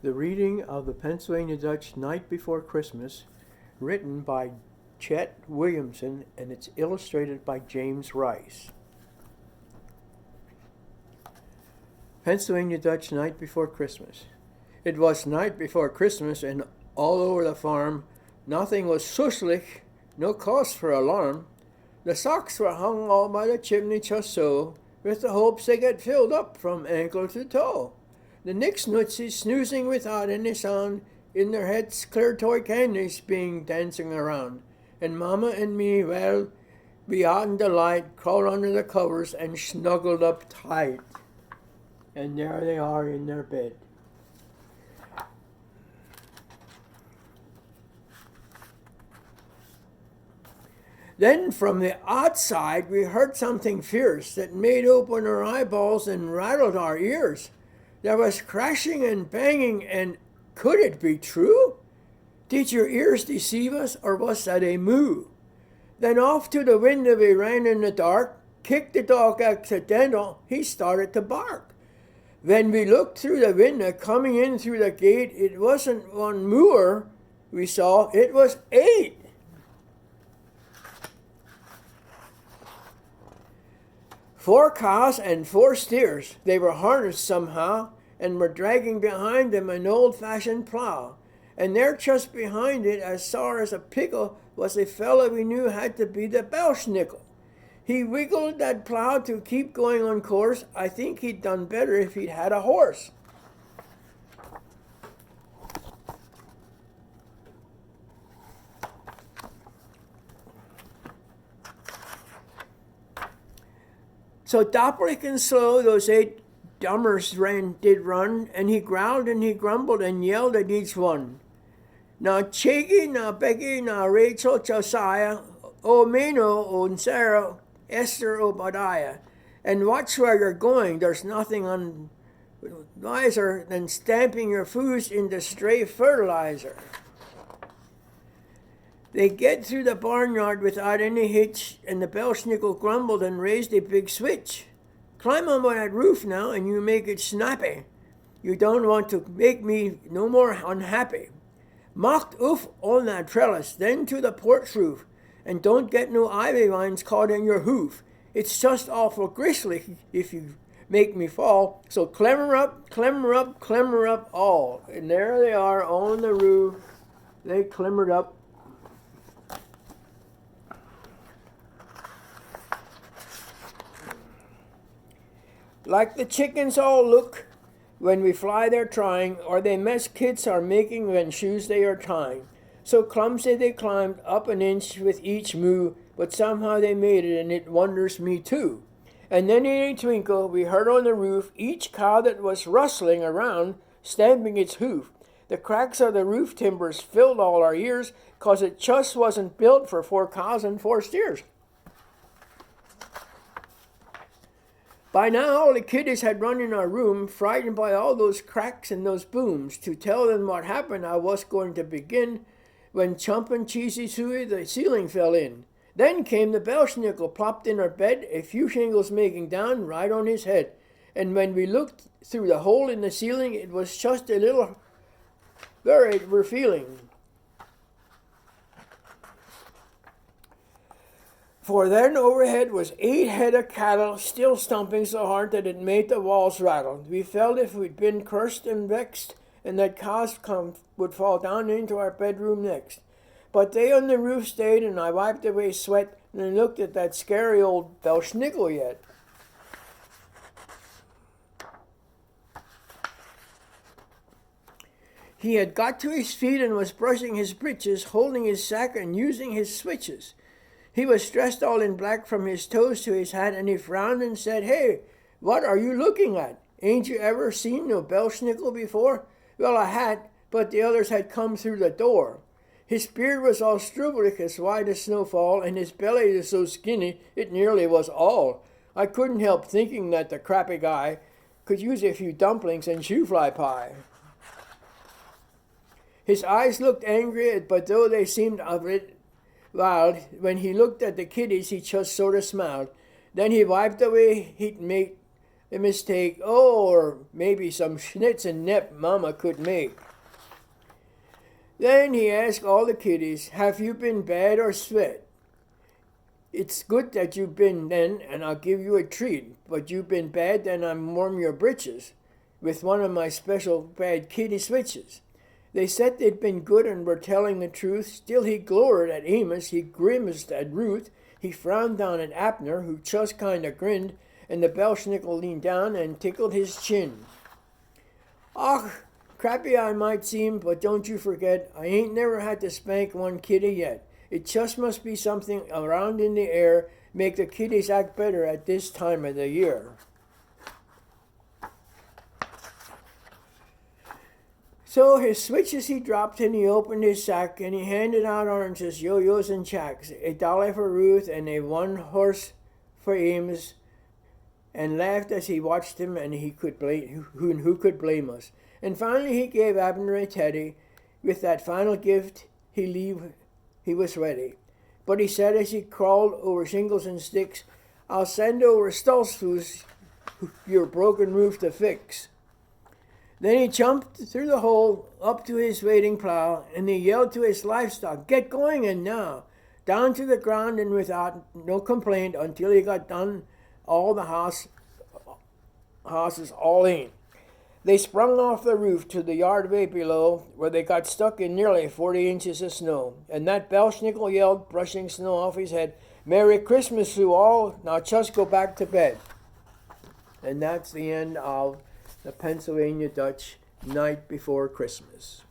The reading of the Pennsylvania Dutch Night Before Christmas, written by Chet Williamson, and it's illustrated by James Rice. Pennsylvania Dutch Night Before Christmas. It was night before Christmas, and all over the farm nothing was suslich, no cause for alarm. The socks were hung all by the chimney just so, with the hopes they get filled up from ankle to toe. The Nix Nutzies snoozing without any sound, in their heads clear toy candies being dancing around. And Mama and me, well, beyond delight, crawled under the covers and snuggled up tight. And there they are in their bed. Then from the outside we heard something fierce that made open our eyeballs and rattled our ears. There was crashing and banging, and could it be true? Did your ears deceive us, or was that a moo? Then off to the window we ran in the dark, kicked the dog accidental, he started to bark. When we looked through the window, coming in through the gate, it wasn't one mooer we saw, it was 8. Four cows and 4 steers. They were harnessed somehow and were dragging behind them an old-fashioned plow. And there just behind it, as sour as a pickle, was a fellow we knew had to be the Belschnickel. He wiggled that plow to keep going on course. I think he'd done better if he'd had a horse. So dapperlich and slow those 8 dummers did run, and he growled and he grumbled and yelled at each one. Now Chiggy, now Becky, now Rachel, Josiah, O Mano, O Sarah, Esther, Obadiah. And watch where you're going. There's nothing wiser than stamping your foods into stray fertilizer. They get through the barnyard without any hitch, and the Belschnickel grumbled and raised a big switch. Climb on that roof now, and you make it snappy. You don't want to make me no more unhappy. Macht oof on that trellis, then to the porch roof, and don't get no ivy vines caught in your hoof. It's just awful gristly if you make me fall, so climber up, climber up, climber up all. And there they are on the roof. They climbered up. Like the chickens all look when we fly they're trying, or they mess kids are making when shoes they are tying. So clumsy they climbed up an inch with each moo, but somehow they made it, and it wonders me too. And then in a twinkle we heard on the roof each cow that was rustling around, stamping its hoof. The cracks of the roof timbers filled all our ears, 'cause it just wasn't built for 4 cows and 4 steers. By now, all the kiddies had run in our room, frightened by all those cracks and those booms. To tell them what happened, I was going to begin, when Chump and Cheesy Suey, the ceiling fell in. Then came the Belschnickel, plopped in our bed, a few shingles making down right on his head. And when we looked through the hole in the ceiling, it was just a little buried we're feeling. For then overhead was 8 head of cattle, still stumping so hard that it made the walls rattle. We felt if we'd been cursed and vexed, and that cows would fall down into our bedroom next. But they on the roof stayed, and I wiped away sweat, and I looked at that scary old Belschnickel yet. He had got to his feet and was brushing his breeches, holding his sack and using his switches. He was dressed all in black from his toes to his hat, and he frowned and said, "Hey, what are you looking at? Ain't you ever seen no Belschnickel before?" Well, I had, but the others had come through the door. His beard was all strubelich as white as snowfall, and his belly was so skinny it nearly was all. I couldn't help thinking that the crappy guy could use a few dumplings and shoe-fly pie. His eyes looked angry, but though they seemed a bit wild, when he looked at the kiddies, he just sort of smiled. Then he wiped away he'd made a mistake, or maybe some schnitz and nip Mama could make. Then he asked all the kiddies, have you been bad or sweat? It's good that you've been then, and I'll give you a treat, but you've been bad, then I'm warm your britches with one of my special bad kitty switches. They said they'd been good and were telling the truth. Still he glowered at Amos, he grimaced at Ruth, he frowned down at Abner, who just kind of grinned, and the Belschnickel leaned down and tickled his chin. Och, crappy I might seem, but don't you forget, I ain't never had to spank one kitty yet. It just must be something around in the air make the kiddies act better at this time of the year. So his switches he dropped and he opened his sack and he handed out oranges, yo-yos and chacks, $1 for Ruth and a 1 horse for Amos, and laughed as he watched him, and who could blame us? And finally he gave Abner a teddy. With that final gift he was ready. But he said as he crawled over shingles and sticks, I'll send over Stoltzfus your broken roof to fix. Then he jumped through the hole up to his waiting plow, and he yelled to his livestock, get going and now. Down to the ground and without no complaint until he got done all the houses all in. They sprung off the roof to the yard way below, where they got stuck in nearly 40 inches of snow. And that Belschnickel yelled, brushing snow off his head, Merry Christmas to all, now just go back to bed. And that's the end of the Pennsylvania Dutch Night Before Christmas.